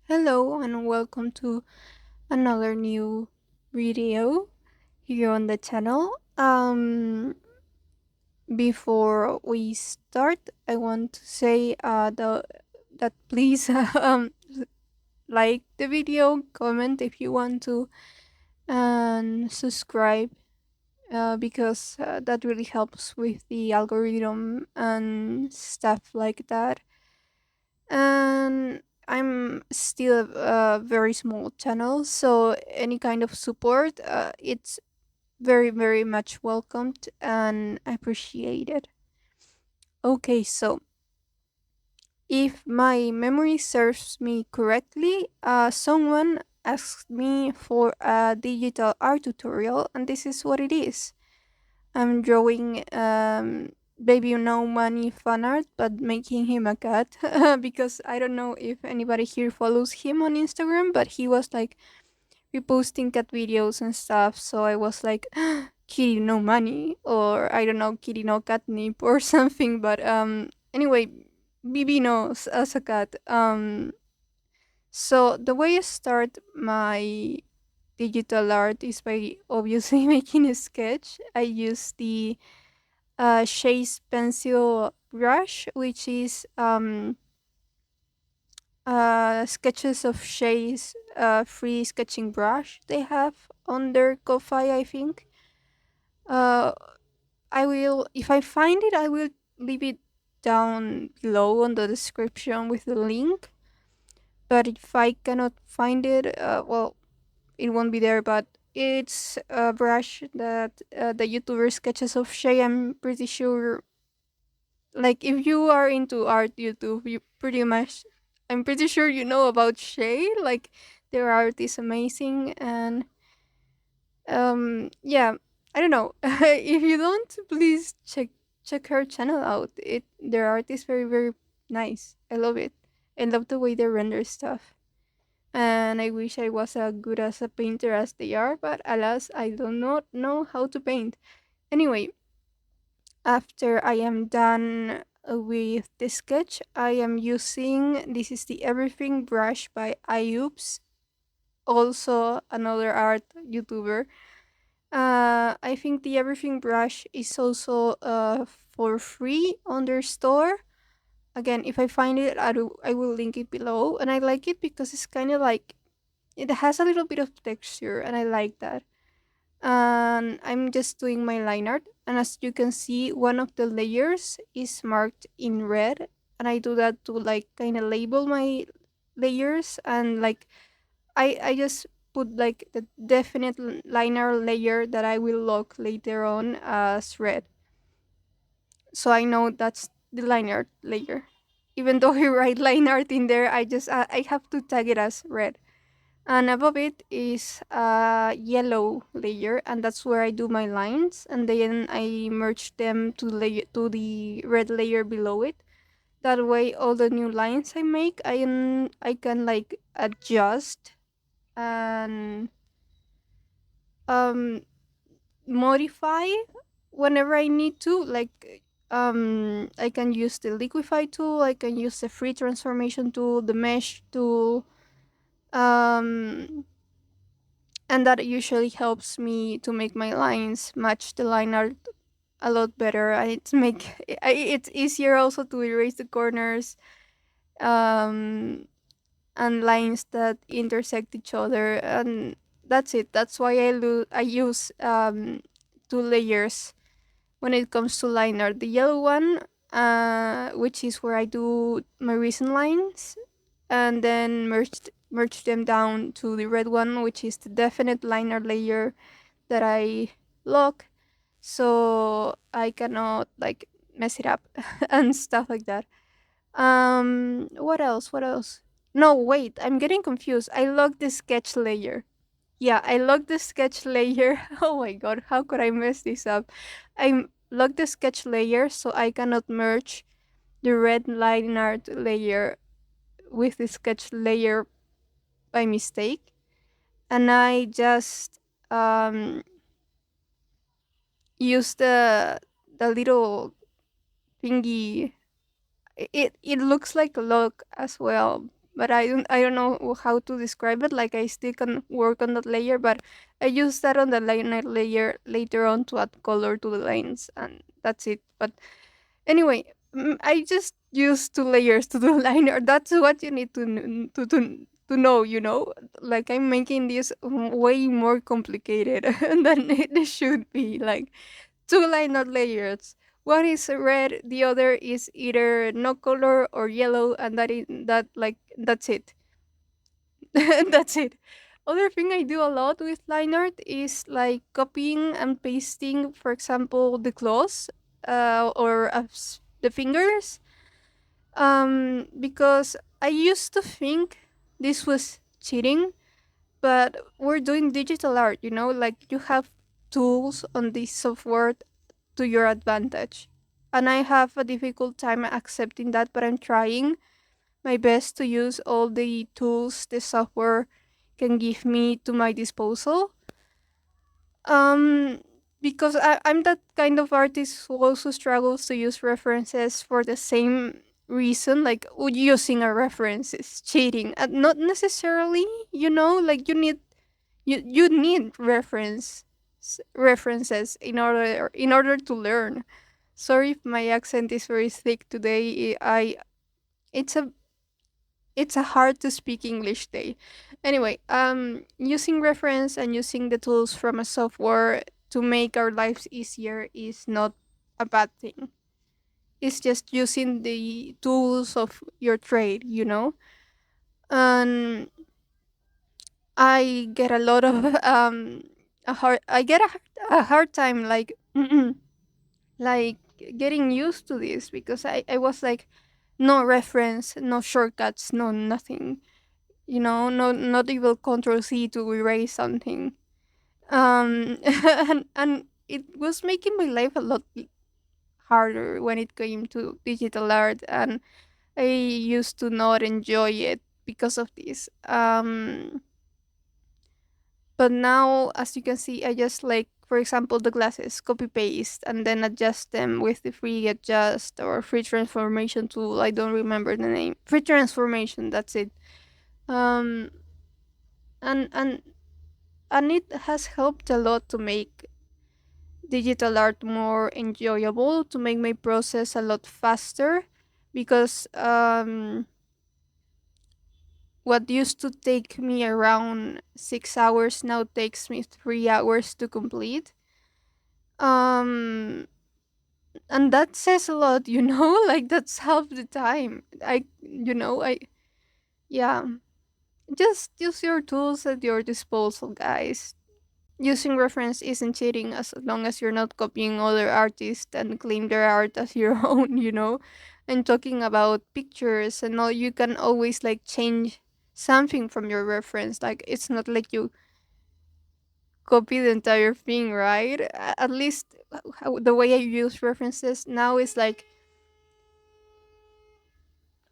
Hello and welcome to another new video here on the channel. Before we start, I want to say that please like the video, comment if you want to, and subscribe because that really helps with the algorithm and stuff like that. And I'm still a very small channel, so any kind of support, it's very much welcomed and appreciated. Okay, so if my memory serves me correctly, someone asked me for a digital art tutorial, and this is what it is. I'm drawing baby no money fan art, but making him a cat because I don't know if anybody here follows him on Instagram, but he was like reposting cat videos and stuff. So I was like, kitty no money, or I don't know, kitty no catnip or something. But anyway, bbnos as a cat. So the way I start my digital art is by obviously making a sketch. I use the Shay's pencil brush, which is sketches of Shay's free sketching brush they have on their Ko-fi, I think. Uh, I will, if I find it, I will leave it down below on the description with the link. But if I cannot find it, well, it won't be there. But it's a brush that the YouTuber sketches of Shay. I'm pretty sure, like, if you are into art YouTube, you pretty much, I'm pretty sure you know about Shay. Like, their art is amazing, and yeah, I don't know. If you don't, please check her channel out. Their art is very nice. I love it. I love the way they render stuff. And I wish I was as good as a painter as they are, but alas, I do not know how to paint. Anyway, after I am done with the sketch, I am using, this is the Everything brush by Ayubs, also another art YouTuber. I think the Everything brush is also for free on their store. Again, if I find it, I will link it below. And I like it because it's kind of like, it has a little bit of texture, and I like that. And I'm just doing my line art, and as you can see, one of the layers is marked in red, and I do that to like kind of label my layers, and like I just put like the definite liner layer that I will lock later on as red, so I know that's the line art layer. Even though I write line art in there, I have to tag it as red. And above it is a yellow layer, and that's where I do my lines, and then I merge them to the red layer below it. That way, all the new lines I make, I can like adjust and um modify whenever I need to. Like I can use the liquify tool, I can use the free transformation tool, the mesh tool. Um and that usually helps me to make my lines match the line art a lot better. And it's easier also to erase the corners um, and lines that intersect each other, and that's it. That's why I use two layers when it comes to line art. The yellow one, which is where I do my recent lines, and then merge them down to the red one, which is the definite liner layer that I lock, so I cannot like mess it up and stuff like that. What else? What else? No, wait, I'm getting confused. I locked the sketch layer. Yeah, I locked the sketch layer. Oh my god, how could I mess this up? I locked the sketch layer so I cannot merge the red line art layer with the sketch layer by mistake. And I just um use the little thingy. It looks like a lock as well, but I don't know how to describe it. Like I still can work on that layer, but I use that on the liner layer later on to add color to the lines, and that's it. But anyway, I just use two layers to do liner. That's what you need to know. Like I'm making this way more complicated than it should be. Like two liner layers. One is red, the other is either no color or yellow, and that's it. That's it. Other thing I do a lot with line art is like copying and pasting, for example, the claws, or the fingers. Because I used to think this was cheating, but we're doing digital art. Like you have tools on this software to your advantage. And I have a difficult time accepting that, but I'm trying my best to use all the tools the software can give me to my disposal. Um, because I'm that kind of artist who also struggles to use references for the same reason. Like using a reference is cheating, and not necessarily. Like you need references in order to learn. Sorry if my accent is very thick today. It's a it's a hard to speak English day. Anyway, using reference and using the tools from a software to make our lives easier is not a bad thing. It's just using the tools of your trade. And I get a lot of I get a hard time like like getting used to this because I was like no reference, no shortcuts, no nothing. No, not even control C to erase something. And it was making my life a lot harder when it came to digital art, and I used to not enjoy it because of this. But now, as you can see, I just like, for example, the glasses, copy paste, and then adjust them with the free adjust or free transformation tool. I don't remember the name. Free transformation. That's it. Um, and and and it has helped a lot to make digital art more enjoyable, to make my process a lot faster, because what used to take me around 6 hours now takes me 3 hours to complete. um and that says a lot, like that's half the time. I yeah, just use your tools at your disposal, guys. Using reference isn't cheating as long as you're not copying other artists and claim their art as your own. And talking about pictures and all, you can always like change something from your reference. Like it's not like you copy the entire thing, right? At least the way I use references now is like,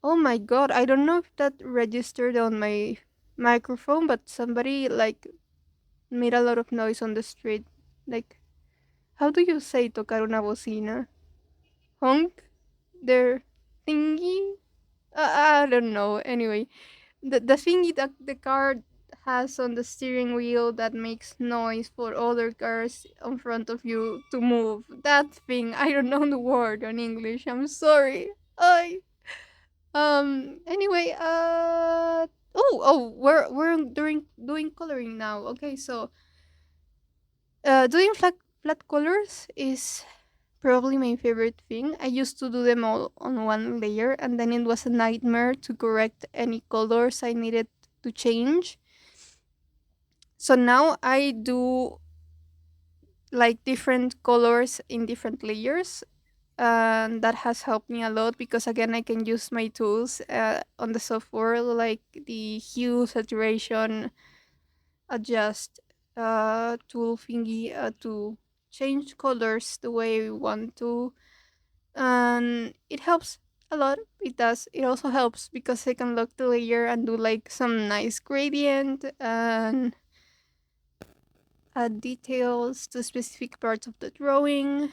oh my god, I don't know if that registered on my microphone, but somebody like made a lot of noise on the street. Like, how do you say tocar una bocina? Honk their thingy? I don't know. Anyway, the thingy that the car has on the steering wheel that makes noise for other cars in front of you to move. That thing. I don't know the word in English. I'm sorry. I Anyway, we're doing coloring now. Okay, so doing flat colors is probably my favorite thing. I used to do them all on one layer, and then it was a nightmare to correct any colors I needed to change. So now I do like different colors in different layers, and that has helped me a lot because again I can use my tools on the software, like the hue, saturation, adjust tool thingy, to change colors the way we want to, and it helps a lot. It does. It also helps because I can lock the layer and do like some nice gradient and add details to specific parts of the drawing.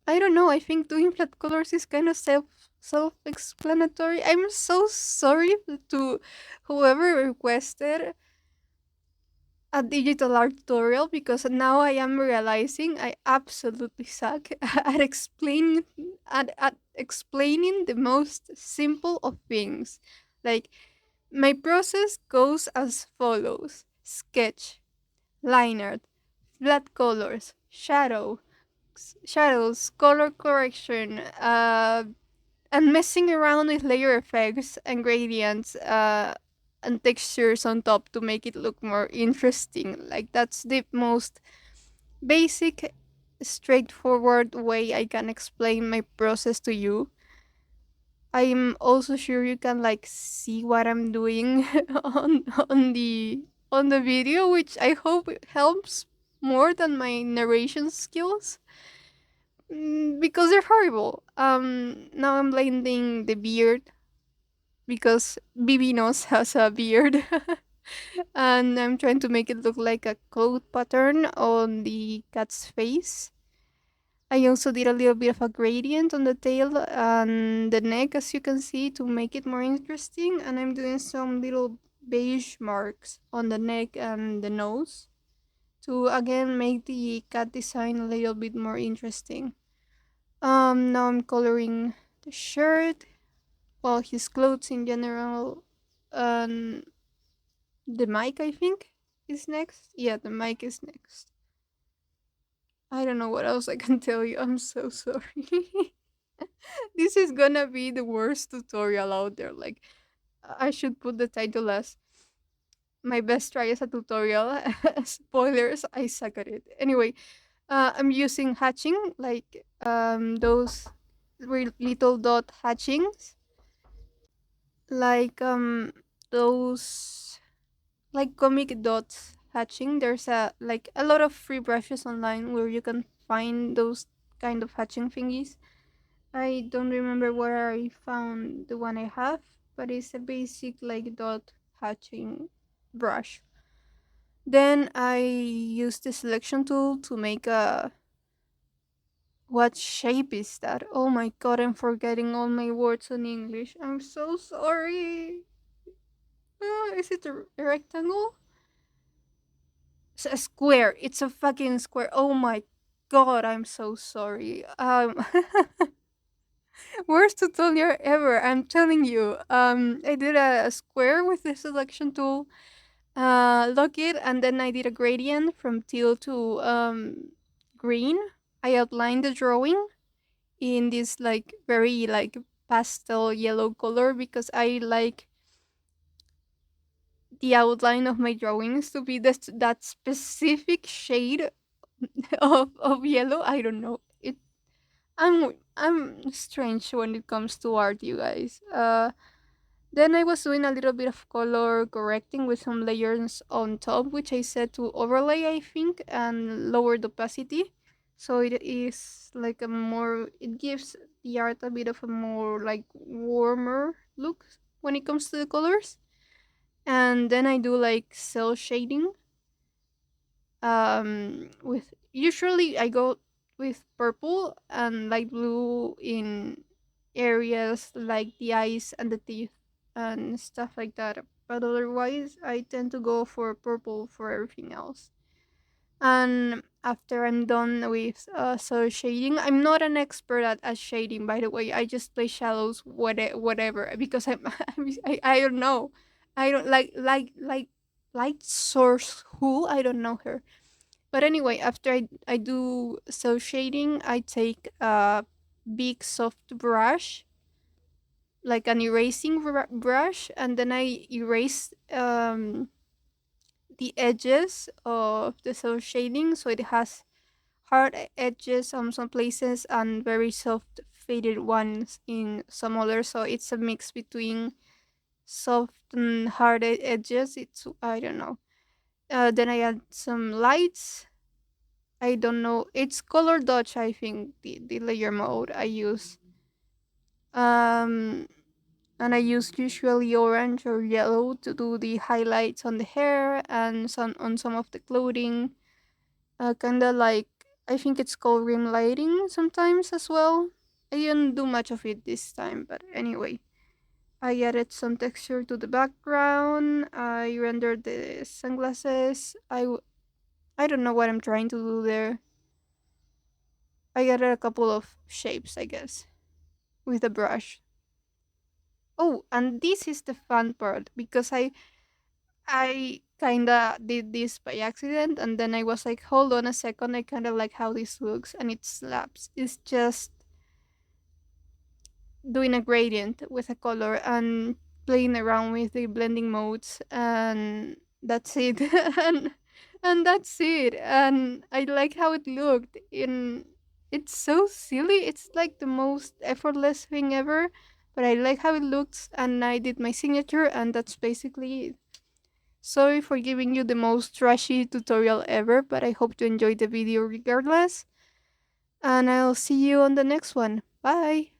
I don't know. I think doing flat colors is kind of self-explanatory. I'm so sorry to whoever requested a digital art tutorial, because now I am realizing I absolutely suck at explaining the most simple of things. Like, my process goes as follows: sketch, line art, flat colors, shadows, color correction, and messing around with layer effects and gradients, and textures on top to make it look more interesting. Like, that's the most basic, straightforward way I can explain my process to you. I'm also sure you can like see what I'm doing on the video, which I hope helps more than my narration skills. Because they're horrible. Now I'm blending the beard because bbnos has a beard, and I'm trying to make it look like a coat pattern on the cat's face. I also did a little bit of a gradient on the tail and the neck, as you can see, to make it more interesting. And I'm doing some little beige marks on the neck and the nose to again make the cat design a little bit more interesting. Now I'm coloring the shirt, well, his clothes in general, and the mic, I think, is next. Yeah, the mic is next. I don't know what else I can tell you. I'm so sorry. This is gonna be the worst tutorial out there. Like, I should put the title as my best try as a tutorial. Spoilers, I suck at it. Anyway, I'm using hatching, like those little dot hatchings, like those like comic dots hatching. There's a lot of free brushes online where you can find those kind of hatching thingies. I don't remember where I found the one I have, but it's a basic like dot hatching brush. Then I use the selection tool to make a, what shape is that? Oh my god, I'm forgetting all my words in English. I'm so sorry. Is it a rectangle? It's a square. It's a fucking square. Oh my god, I'm so sorry. Worst tutorial ever, I'm telling you. I did a square with the selection tool, lock it, and then I did a gradient from teal to green. I outlined the drawing in this like very like pastel yellow color because I like the outline of my drawings to be that specific shade of yellow. I don't know. I'm strange when it comes to art, you guys. Then I was doing a little bit of color correcting with some layers on top, which I set to overlay, I think, and lowered opacity. So it is like a more, it gives the art a bit of a more like warmer look when it comes to the colors. And then I do like cell shading. With usually I go with purple and light blue in areas like the eyes and the teeth and stuff like that. But otherwise, I tend to go for purple for everything else. And after I'm done with so shading, I'm not an expert at shading, by the way. I just play shadows, whatever, because I don't know. I don't like light source who I don't know her. But anyway, after I do so shading, I take a big soft brush, like an erasing brush, and then I erase the edges of the cell shading, so it has hard edges on some places and very soft faded ones in some others. So it's a mix between soft and hard edges. It's, I don't know. Then I add some lights. I don't know. It's color dodge, I think, the layer mode I use. Um, and I use usually orange or yellow to do the highlights on the hair and some on some of the clothing. Kind of like I think it's called rim lighting sometimes as well. I didn't do much of it this time, but anyway. I added some texture to the background. I rendered the sunglasses. I don't know what I'm trying to do there. I added a couple of shapes, I guess, with the brush. Oh, and this is the fun part because I kinda did this by accident, and then I was like, hold on a second, I kinda like how this looks, and it slaps. It's just doing a gradient with a color and playing around with the blending modes, and that's it. And that's it. And I like how it looked. In It's so silly. It's like the most effortless thing ever. But I like how it looks, and I did my signature, and that's basically it. Sorry for giving you the most trashy tutorial ever, but I hope you enjoyed the video regardless. And I'll see you on the next one. Bye!